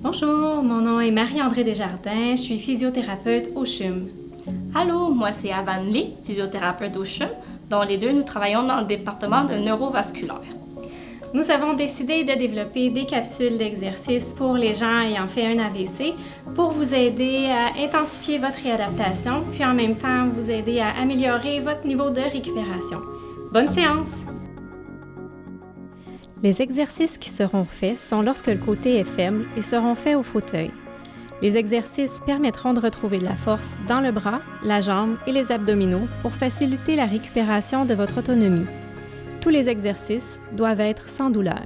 Bonjour, mon nom est Marie-André Desjardins, je suis physiothérapeute au CHUM. Allô, moi c'est Avan Lee, physiothérapeute au CHUM, dont les deux nous travaillons dans le département de neurovasculaire. Nous avons décidé de développer des capsules d'exercice pour les gens ayant fait un AVC pour vous aider à intensifier votre réadaptation, puis en même temps vous aider à améliorer votre niveau de récupération. Bonne séance! Les exercices qui seront faits sont lorsque le côté est faible et seront faits au fauteuil. Les exercices permettront de retrouver de la force dans le bras, la jambe et les abdominaux pour faciliter la récupération de votre autonomie. Tous les exercices doivent être sans douleur.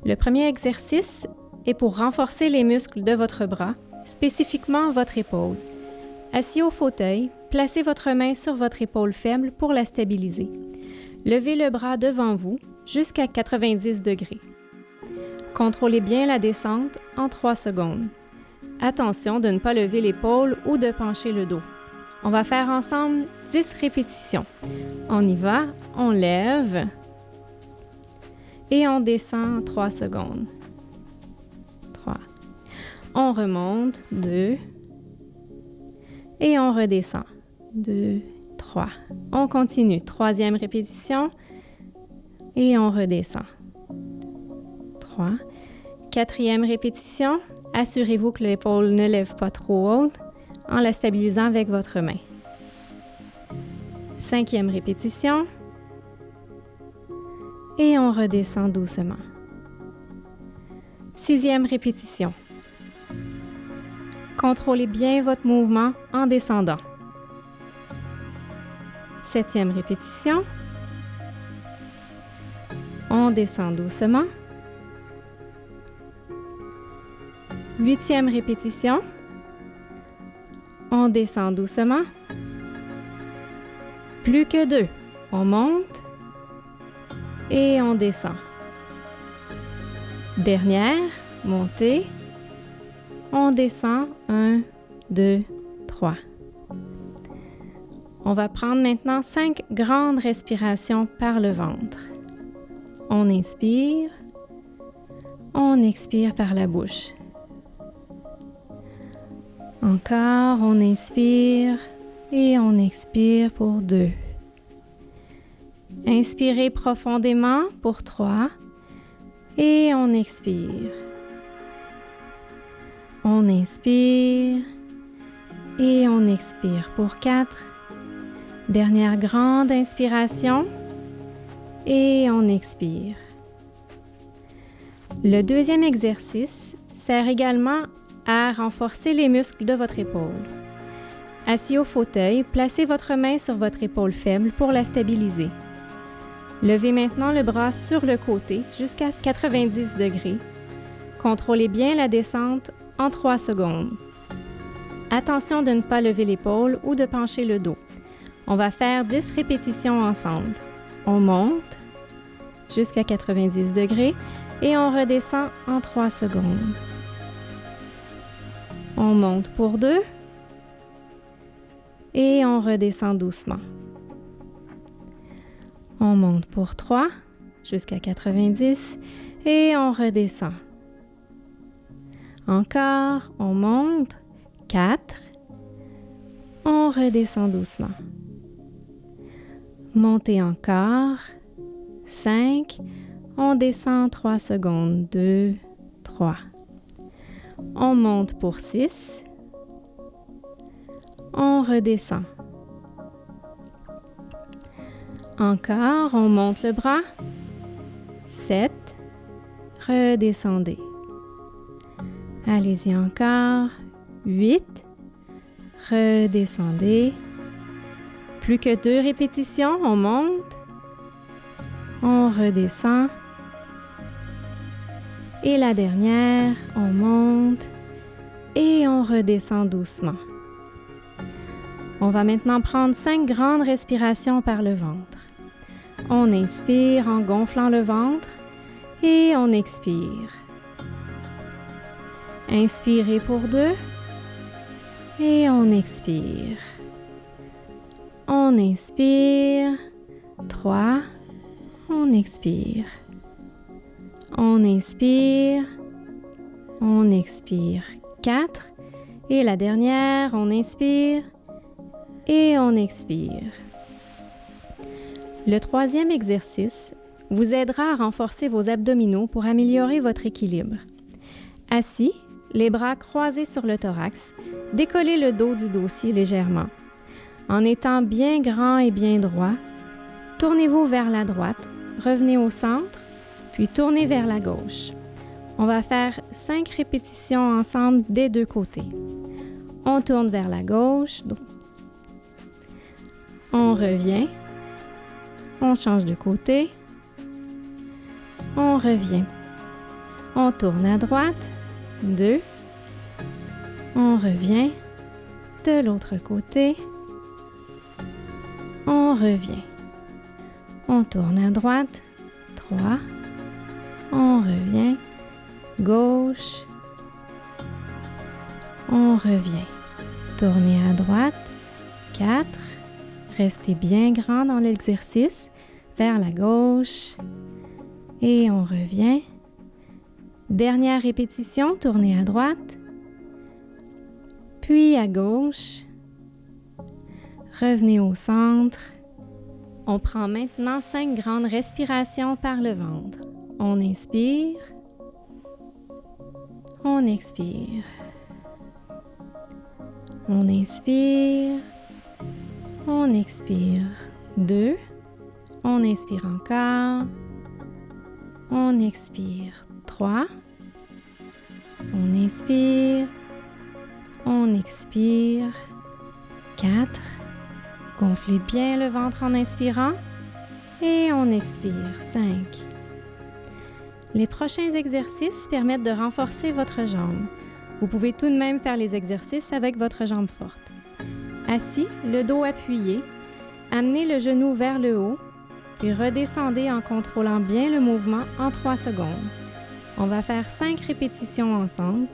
Le premier exercice est pour renforcer les muscles de votre bras, spécifiquement votre épaule. Assis au fauteuil, placez votre main sur votre épaule faible pour la stabiliser. Levez le bras devant vous jusqu'à 90 degrés. Contrôlez bien la descente en 3 secondes. Attention de ne pas lever l'épaule ou de pencher le dos. On va faire ensemble 10 répétitions. On y va, on lève et on descend 3 secondes. 3. On remonte, 2. Et on redescend, 2, 3. On continue, 3e répétition. Et on redescend, 3. 4e répétition. Assurez-vous que l'épaule ne lève pas trop haute en la stabilisant avec votre main. 5e répétition. Et on redescend doucement. 6e répétition. Contrôlez bien votre mouvement en descendant. 7e répétition. On descend doucement. 8e répétition. On descend doucement. Plus que 2. On monte. Et on descend. Dernière, montée. On descend, 1, 2, 3. On va prendre maintenant 5 grandes respirations par le ventre. On inspire. On expire par la bouche. Encore, on inspire et on expire pour 2. Inspirez profondément pour 3 et on expire. On inspire et on expire pour 4. Dernière grande inspiration et on expire. Le deuxième exercice sert également à renforcer les muscles de votre épaule. Assis au fauteuil, placez votre main sur votre épaule faible pour la stabiliser. Levez maintenant le bras sur le côté jusqu'à 90 degrés. Contrôlez bien la descente en 3 secondes. Attention de ne pas lever l'épaule ou de pencher le dos. On va faire 10 répétitions ensemble. On monte jusqu'à 90 degrés et on redescend en 3 secondes. On monte pour 2 et on redescend doucement. On monte pour 3 jusqu'à 90 et on redescend. Encore, on monte, 4. On redescend doucement. Montez encore, 5. On descend 3 secondes, 2, 3. On monte pour 6. On redescend. Encore, on monte le bras. 7. Redescendez. Allez-y encore. 8. Redescendez. Plus que 2 répétitions, on monte. On redescend. Et la dernière, on monte et on redescend doucement. On va maintenant prendre 5 grandes respirations par le ventre. On inspire en gonflant le ventre et on expire. Inspirez pour 2 et on expire. On inspire. 3. On expire. On inspire. On expire. 4. Et la dernière, on inspire et on expire. Le 3e exercice vous aidera à renforcer vos abdominaux pour améliorer votre équilibre. Assis, les bras croisés sur le thorax, décollez le dos du dossier légèrement. En étant bien grand et bien droit, tournez-vous vers la droite, revenez au centre, puis tournez vers la gauche. On va faire 5 répétitions ensemble des 2 côtés. On tourne vers la gauche, on revient, on change de côté, on revient, on tourne à droite, 2, on revient, de l'autre côté, on revient, on tourne à droite, 3, on revient, gauche, on revient, tournez à droite, 4, restez bien grand dans l'exercice, vers la gauche, et on revient. Dernière répétition, tournez à droite, puis à gauche, revenez au centre. On prend maintenant 5 grandes respirations par le ventre. On inspire, on expire, on inspire, on expire. 2, on inspire encore, on expire. 3, on inspire, on expire. 4, gonflez bien le ventre en inspirant et on expire. 5. Les prochains exercices permettent de renforcer votre jambe. Vous pouvez tout de même faire les exercices avec votre jambe forte. Assis, le dos appuyé, amenez le genou vers le haut, puis redescendez en contrôlant bien le mouvement en 3 secondes. On va faire 5 répétitions ensemble.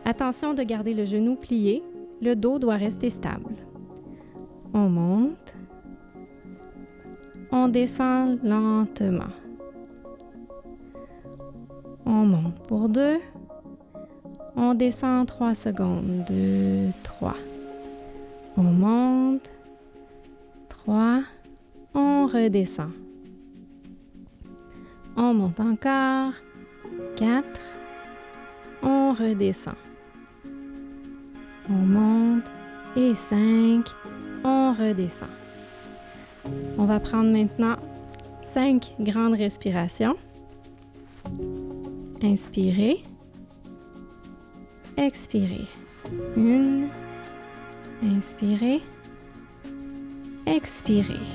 Attention de garder le genou plié, le dos doit rester stable. On monte, on descend lentement. On monte pour 2, on descend 3 secondes, 2, 3. On monte, 3, on redescend. On monte encore, 4, on redescend. On monte et 5, on redescend. On va prendre maintenant 5 grandes respirations. Inspirez, expirez. 1, inspirez, expirez.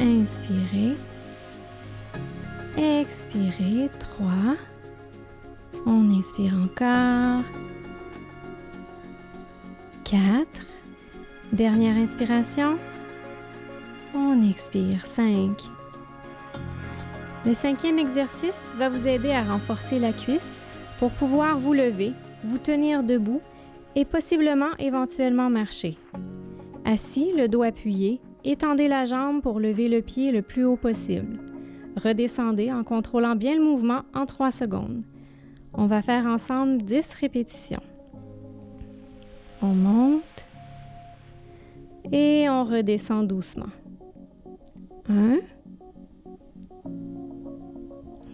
Inspirez, expirez. 3, on inspire encore. 4, dernière inspiration, on expire. 5. Le 5e exercice va vous aider à renforcer la cuisse pour pouvoir vous lever, vous tenir debout et possiblement éventuellement marcher. Assis, le dos appuyé, étendez la jambe pour lever le pied le plus haut possible. Redescendez en contrôlant bien le mouvement en 3 secondes. On va faire ensemble 10 répétitions. On monte et on redescend doucement. 1,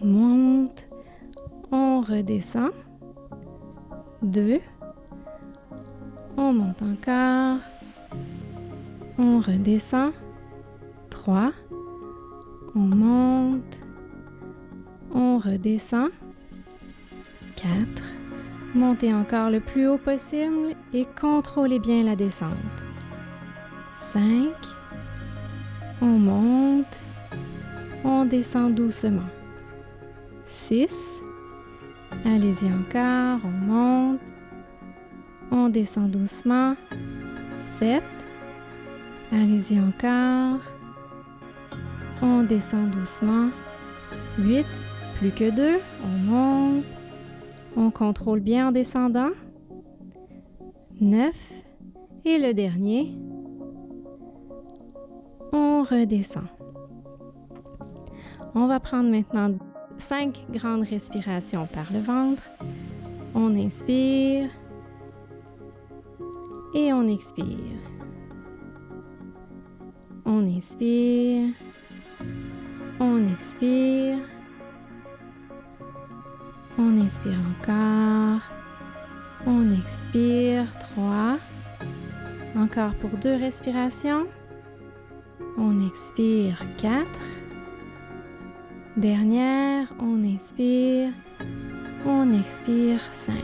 on monte, on redescend. 2, on monte encore, on redescend. 3, on monte, on redescend. 4, montez encore le plus haut possible et contrôlez bien la descente. 5, on monte, on descend doucement. 6, Allez-y encore, on monte. On descend doucement. 7. Allez-y encore. On descend doucement. 8. Plus que 2. On monte. On contrôle bien en descendant. 9. Et le dernier. On redescend. On va prendre maintenant 5 grandes respirations par le ventre. On inspire et on expire. On inspire, on expire, on inspire encore, on expire. 3. Encore pour 2 respirations. On expire. 4. Dernière, on inspire, on expire. 5.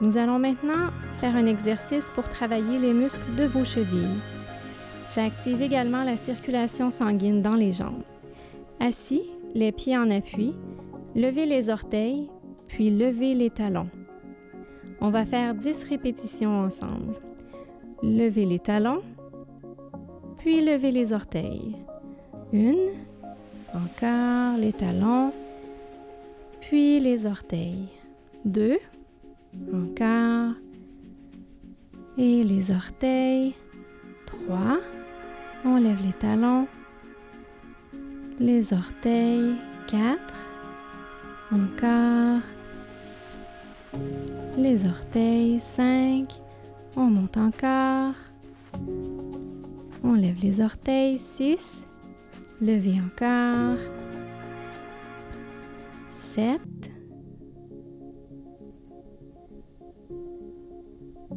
Nous allons maintenant faire un exercice pour travailler les muscles de vos chevilles. Ça active également la circulation sanguine dans les jambes. Assis, les pieds en appui, levez les orteils, puis levez les talons. On va faire 10 répétitions ensemble. Levez les talons, puis levez les orteils. 1, encore les talons, puis les orteils. 2, encore, et les orteils. 3, on lève les talons, les orteils. 4, encore, les orteils. 5, on monte encore, on lève les orteils. 6, levez encore. 7,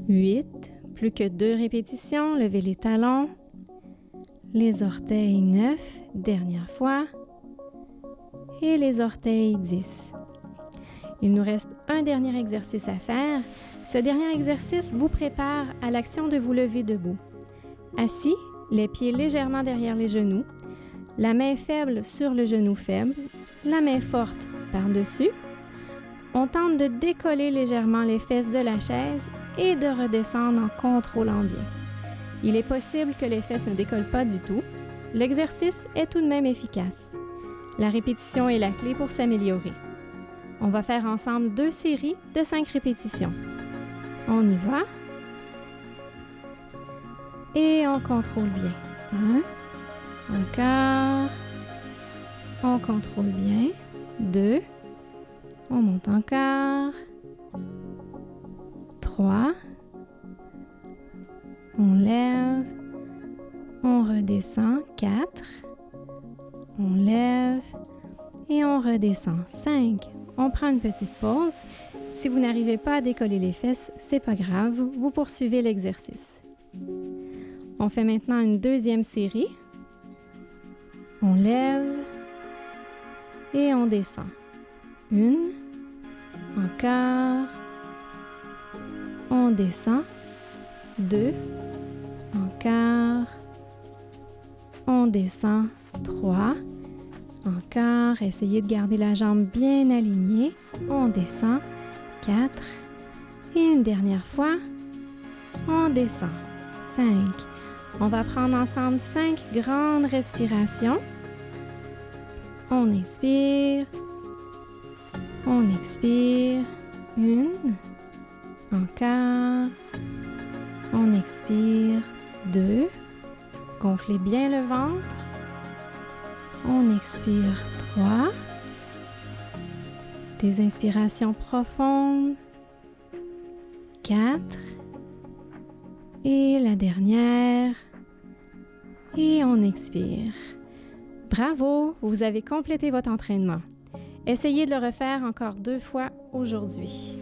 8, plus que 2 répétitions, levez les talons, les orteils. 9, dernière fois, et les orteils. 10. Il nous reste un dernier exercice à faire. Ce dernier exercice vous prépare à l'action de vous lever debout. Assis, les pieds légèrement derrière les genoux, la main faible sur le genou faible, la main forte par-dessus. On tente de décoller légèrement les fesses de la chaise et de redescendre en contrôlant bien. Il est possible que les fesses ne décollent pas du tout. L'exercice est tout de même efficace. La répétition est la clé pour s'améliorer. On va faire ensemble 2 séries de 5 répétitions. On y va. Et on contrôle bien. 1, encore. On contrôle bien. 2. On monte encore. 3. On lève. On redescend. 4. On lève. Et on redescend. 5. On prend une petite pause. Si vous n'arrivez pas à décoller les fesses, c'est pas grave, vous poursuivez l'exercice. On fait maintenant une deuxième série. On lève et on descend. 1, encore, on descend. 2, encore, on descend. 3, encore, essayez de garder la jambe bien alignée. On descend. 4, et une dernière fois, on descend. 5. On va prendre ensemble 5 grandes respirations. On inspire. On expire. 1. Encore. On expire. 2. Gonflez bien le ventre. On expire. 3. Des inspirations profondes. 4. Et la dernière. Et on expire. Bravo, vous avez complété votre entraînement. Essayez de le refaire encore 2 fois aujourd'hui.